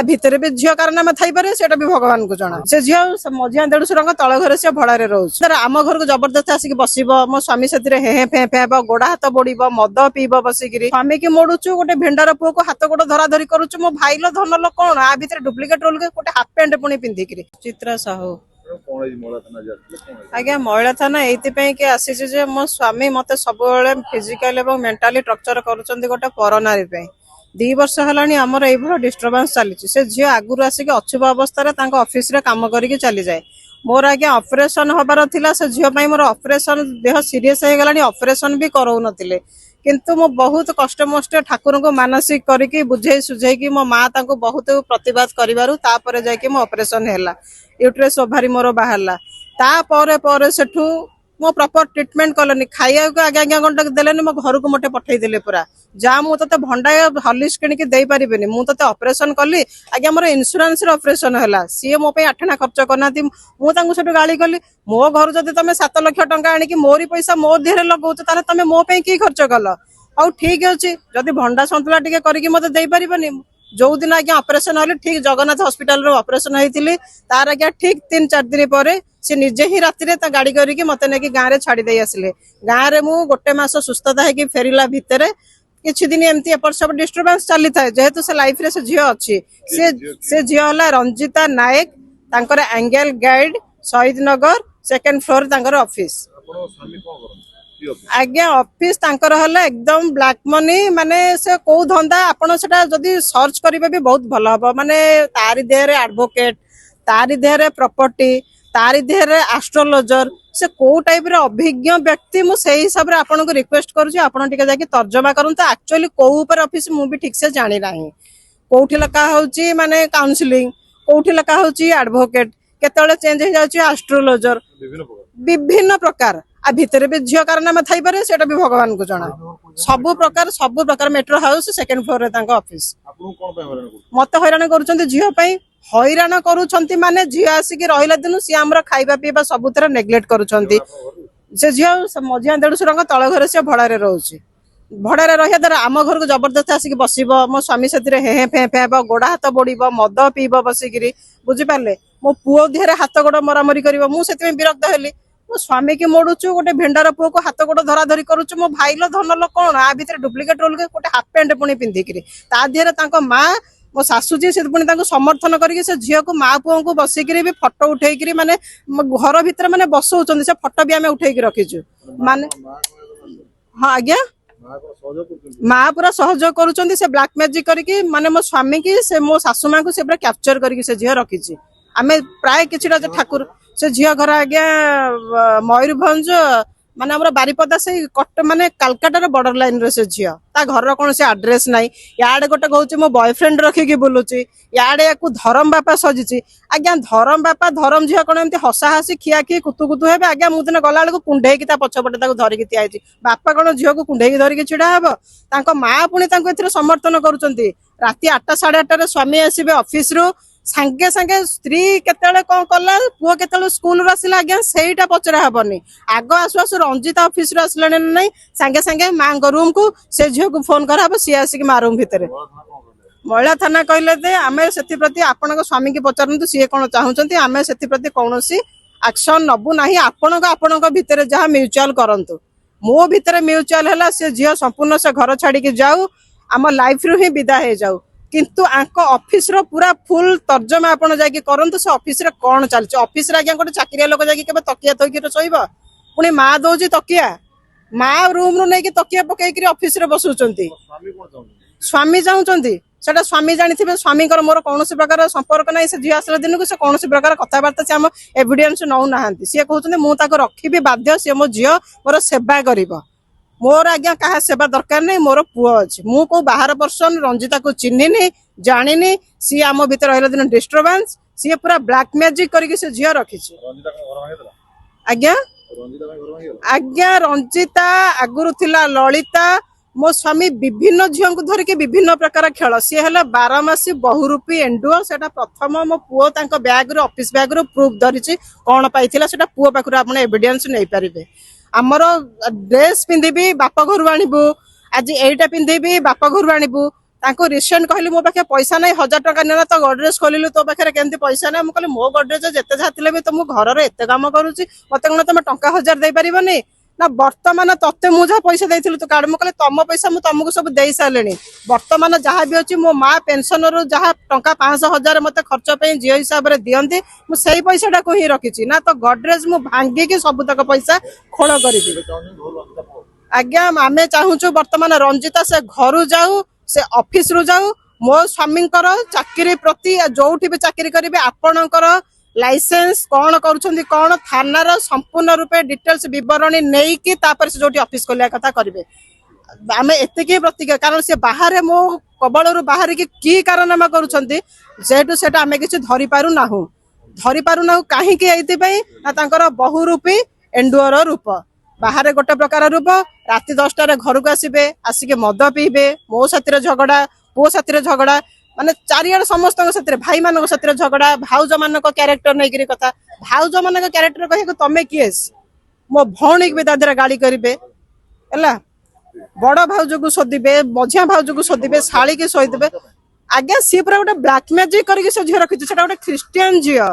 भितर भी झील कारनामा थी पारे से भी भगवान को जना से झील मझिया देढ़शुर तल घर से भड़े रोच आम घर को जबरदस्त आसिक बस मो स्वामी से हे फे फेब गोड़ा हाथ बोड़ मद पीब बसिक स्वामी की मोड़ुचु गोटे भेंडार पुओ को हाथ गोड़ धरा धरी करुचु मो भाई धन लोक कौन आ भितर डुप्लिकेट रोल गोटे हाफ पैंट पुणी पिंधिक चित्रा साहू आज्ञा महिला थाना ये आसी मो स्वामी मत सब फिजिकल और मेंटाली टर्चर कर गोटे पर नारी 2 वर्ष है आमर ये डिस्टर्बांस चली से झील आगुरी आसिक अछुब अवस्था ऑफिस रे काम करके चली जाए मोर आज्ञा ऑपरेशन हबार थिला से झील मोर ऑपरेशन देह सीरीयस हो गलानी ऑपरेशन भी कराउ नथिले किंतु मो बहुत कष्ट मष्ट ठाकुर को मानसिक करके बुझे सुझे कि मो माँ ताको बहुत प्रतिवाद करिवारु तापर जाके मो ऑपरेशन हैला यूट्रेस ओभारी मोर बाहरला तापर पर सेठू मो प्रॉपर ट्रीटमेंट कलनी खाइया को आगे आगे घंटा देलेनी मो घर को मटे पठेई देले पूरा जा मु तते भंडा हॉर्लिक्स किनिक देई परिबेनी मु तते ऑपरेशन कली आगे मोर इंश्योरेंस रे ऑपरेशन हैला सी मो पे 8 खर्च करनाती मु तांको सेटु गाली कली मो घर जदि तमे 7 लाख टंका आनी कि मोरी पैसा मो देहरे लगाउछ ताले तमे मो पे की खर्च कल आउ ठीक अछि जदि भंडा संतुला टिके करिकि मते देई परिबेनी जो दिन आज्ञा ऑपरेशन हले ठीक जगन्नाथ हॉस्पिटल रो ऑपरेशन होइतिली तार आज्ञा ठीक 3-4 दिन पर से निजे ही राति रे ता गाड़ी करिकि मते नेकी गां रे छाड़ी देई आसले गां रे मु गोटे मास सुस्थता है कि फेरिला भितरे किछि दिन एमती एपर सब डिस्टर्बेंस चली थाए जेहेतु से लाइफ रे से झियो अछि से झियो हला रंजिता नायक तांकर एंगल गाइड शहीद नगर 2nd फ्लोर तांकर ऑफिस आपन स्वामी को करन आज्ञा ऑफिस तांकर हला एकदम ब्लैक मनी माने से को धंदा आपण सेटा जदी सर्च करिबे भी बहुत भलो हबो माने तारी देहरे एडवोकेट तारी देहरे प्रॉपर्टी तारी देहरे एस्ट्रोलॉजर से को टाइप रे अभिज्ञ व्यक्ति मु सेही हिसाब रे आपण को रिक्वेस्ट करू आपण टिके जाके तर्जमा करन त एक्चुअली को ऊपर ऑफिस मु भी ठीक से जानि नाही कोठी लका होची माने काउंसलिंग कोठी लका होची एडवोकेट केतळे चेंज हो जाउची एस्ट्रोलॉजर विभिन्न प्रकार आ भितर भी झील कारनामा थी पारे से भी भगवान को जना सब प्रकार मेट्रो हाउस 2nd फ्लोर रे तांको ऑफिस मत हैरान करूछंती झील पई हैरान करूछंती माने झील आसिक रहिला दिनु सी हमर खाइबा पीबा सबुतर नेग्लेक्ट करूछंती से झील मझिया देढ़शुर तल घर से भड़े रोची भड़े रहिया द्वारा आम घर को जबरदस्त आसिक बस मो स्वामी से हे फे फेब गोड़ा हाथ बोड़ मद पीब बसिक बुझिपारे मो पुओ देहरे हाथ गोड़ मरामरी कर मुझे विरक्त हेली मो स्वामी की मोड़ुचु गोटे भेंडार पुओ को हाथ गोड़ धरा धरी करुचु मो भाई धन लोक कौन आ भितर डुप्लिकेट रोल गोटे हाफ पैंट पुणी पिंधिक देहरे माँ मो सासू जी से पुणी समर्थन करके से झील को माँ पुओ को बसिक भी फटो उठेक माने घर भितर माने बसौचंदी से फटो भी आमे उठेक रखीचु माने हाँ आज्ञा माँ पूरा सहयोग करुचंदी से ब्लैक मैजिक करके माने मो स्वामी की से मो सासू माँ को से पूरा कैप्चर करके से झील रखीची आमे प्राय किछिटा ठाकुर से झील घर आज्ञा मयूरभंज माने हमर बारिपदा से कट माने कलकत्ता रो बॉर्डर लाइन रे से झील ता घर कोन से एड्रेस नाही याडे गोटे कहउची मो बॉयफ्रेंड रखी की बोलुची याडे याकू धरम बापा सजिची आज्ञा धरम बापा धरम झील कोन एमती हसा हसी खिया खी कुतु कुतु हेबे आज्ञा मु दिन गला को कुंढे की ता पछपटे ताको धरि की तियाची बापा कोन झील को कुंढे की धरि की छिडा हबो तांको मां पुणी तांको एथिरे समर्थन करूचंती राती 8 8:30 रे स्वामी आसीबे ऑफिस रो सांगे सांगे स्त्री केतले कौन कला पुओ केतले स्कूल रो आसिला आज्ञा सेहीटा पचरा हबनी आगो आसु आसु रंजिता ऑफिस रो आसलाने नहीं सांगे सांगे मां को रूम को से झियो को फोन करा सी आसिक मां रूम भितरे महिला थाना कहले दे आमे सेति प्रति आपनक स्वामी की पचारंतु सी कोन चाहुचंती आमे सेति प्रति कोनोसी एक्शन नबु नाही आपनक भितरे जहा म्यूचुअल करंतु मो भितरे म्यूचुअल हला से झियो संपूर्ण से घर छाड़ी के जाऊ आम लाइफ रु ही विदा हे जाऊ किंतु आंको ऑफिस रो पूरा फुल तर्जमा आपण जाके करंतु से ऑफिस रे कोन चलछ ऑफिस रे आज्ञा गोटे चाकरिया लोक जाके केबे तकिया थोकी रे सोइबा पुनी मां दोजी तकिया मां रूम रो नै कि तकिया पकई कि ऑफिस रे बसुचंती स्वामी जाउचंती सेटा स्वामी जानिथिबे स्वामी कर मोर कोनोसी प्रकार संपर्क नै से झियो आसला दिन को से कोनोसी प्रकार कथा वार्ता से हम एविडेंस नौ नाहंती से कहउचंती मु ताको रखिबी बाध्य से मो झियो मोर सेवा करिवो मोर आज्ञा कहा सेवा दरकार नहीं मोर पुओ अछि मु को बाहर पर्सन रंजिता को चिन्हिनी जानिनी सी आम भीतर रहला दिन डिस्टर्बेंस सी पूरा ब्लैक मैजिक करके से झियो रखिछि आज्ञा आज्ञा रंजिता आगुरु थिला ललिता मो स्वामी विभिन्न झियो को धर के विभिन्न प्रकार खेल सी है 12 मासी बहुरूपी एंडुओ सेटा प्रथम मो पुओ तांको बैग रो ऑफिस बैग रो प्रूफ धरिछि कोन पाइथिला सेटा पुओ पाखुर आपण एविडेंस नै परिबे आमर ड्रेस पिंधिबी बापा घर आणबू आज एटा पिंधिबी बापा घर आणबू ତାଙ୍କୁ ରିସେଣ୍ଟ କହିଲି ମୋ ପାଖେ ପଇସା ନାହିଁ 1000 ଟଙ୍କା ନେଲା ତ ଗଡରେଜ ଖୋଲିଲୁ ତୋ ପାଖରେ କେମିତି ପଇସା ନାହିଁ ମୁଁ କହିଲି ମୋ ଗଡରେଜ ଯେତେ ଯାହା ଥିଲେ ବି ତ ମୁଁ ଘରର ଏତେ କାମ କରୁଛି ମତେ କଣ ତମେ ଟଙ୍କା 1000 ଦେଇପାରିବନି ନା ବର୍ତ୍ତମାନ ତତେ ମୁଁ ଯାହା ପଇସା ଦେଇଥିଲି ତୁ କାଢ ମୁଁ କହିଲି ତମ ପଇସା ମୁଁ ତମକୁ ସବୁ ଦେଇ ସାରିଲିଣି ବର୍ତ୍ତମାନ ଯାହା ବି ଅଛି ମୋ ମା ପେନସନରୁ ଯାହା ଟଙ୍କା 500,000 ମତେ ଖର୍ଚ୍ଚ ପାଇଁ ଝିଅ ହିସାବରେ ଦିଅନ୍ତି ମୁଁ ସେଇ ପଇସାଟାକୁ ହିଁ ରଖିଛି ନା ତ ଗଡରେଜ ମୁଁ ଭାଙ୍ଗିକି ସବୁତକ ପଇସା ଖୋଳ କରିବି ଆଜ୍ଞା ଆମେ ଚାହୁଁଛୁ ବର୍ତ୍ତମାନ ରଞ୍ଜିତା ସେ ଘରୁ ଯାଉ ସେ ଅଫିସ ରୁ ଯାଉ ମୋ ସ୍ୱାମୀଙ୍କର ଚାକିରି ପ୍ରତି ଯୋଉଠି ବି ଚାକିରି କରିବେ ଆପଣଙ୍କର ଲାଇସେନ୍ସ କଣ କରୁଛନ୍ତି କଣ ଥାନାର ସମ୍ପୂର୍ଣ୍ଣ ରୂପେ ଡିଟେଲ୍ସ ବିବରଣୀ ନେଇକି ତାପରେ ସେ ଯୋଉଠି ଅଫିସ ଖୋଲିବା କଥା କରିବେ ଆମେ ଏତିକି ପ୍ରତିଜ୍ଞା କାରଣ ସେ ବାହାରେ ମୋ କବଳରୁ ବାହାରିକି କି କାରନାମା କରୁଛନ୍ତି ଯେହେତୁ ସେଟା ଆମେ କିଛି ଧରିପାରୁନାହୁଁ କାହିଁକି ଏଇଥିପାଇଁ ନା ତାଙ୍କର ବହୁରୂପୀ ଏଣ୍ଡୁଅର ରୂପ ବାହାରେ ଗୋଟେ ପ୍ରକାର ରୂପ ରାତି 10টাରେ ଘରକୁ ଆସିକି ମଦ ପିଇବେ ମୋ ସାଥିରେ ଝଗଡା ପୁଅ ସାଥିରେ ଝଗଡା ମାନେ ଚାରିଆଡେ ସମସ୍ତଙ୍କ ସାଥିରେ ଭାଇମାନଙ୍କ ସାଥିରେ ଝଗଡା ଭାଉଜ ମାନଙ୍କ କ୍ୟାରେକ୍ଟର ନେଇକିରି କଥା ଭାଉଜ ମାନଙ୍କ କ୍ୟାରେକ୍ଟର କହିବାକୁ ତମେ କିଏ ମୋ ଭଉଣୀକି ବି ତା ଦେହରେ ଗାଳି କରିବେ ହେଲା ବଡ ଭାଉଜକୁ ଶୋଧିବେ ମଝିଆ ଭାଉଜକୁ ଶୋଧିବେ ଶାଳୀକି ଶୋଧିବେ ଆଜ୍ଞା ସିଏ ପୁରା ଗୋଟେ ବ୍ଲାକ୍ ମ୍ୟାଜିକ କରିକି ସେ ଝିଅ ରଖିଛି ସେଟା ଗୋଟେ ଖ୍ରୀଷ୍ଟିଆନ ଝିଅ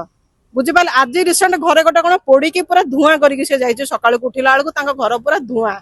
ବୁଝିପାରିଲେ ଆଜି ରିସେଣ୍ଟ ଘରେ ଗୋଟେ କଣ ପୋଡିକି ପୁରା ଧୂଆଁ କରିକି ସେ ଯାଇଛି ସକାଳକୁ ଉଠିଲା ବେଳକୁ ତାଙ୍କ ଘର ପୁରା ଧୂଆଁ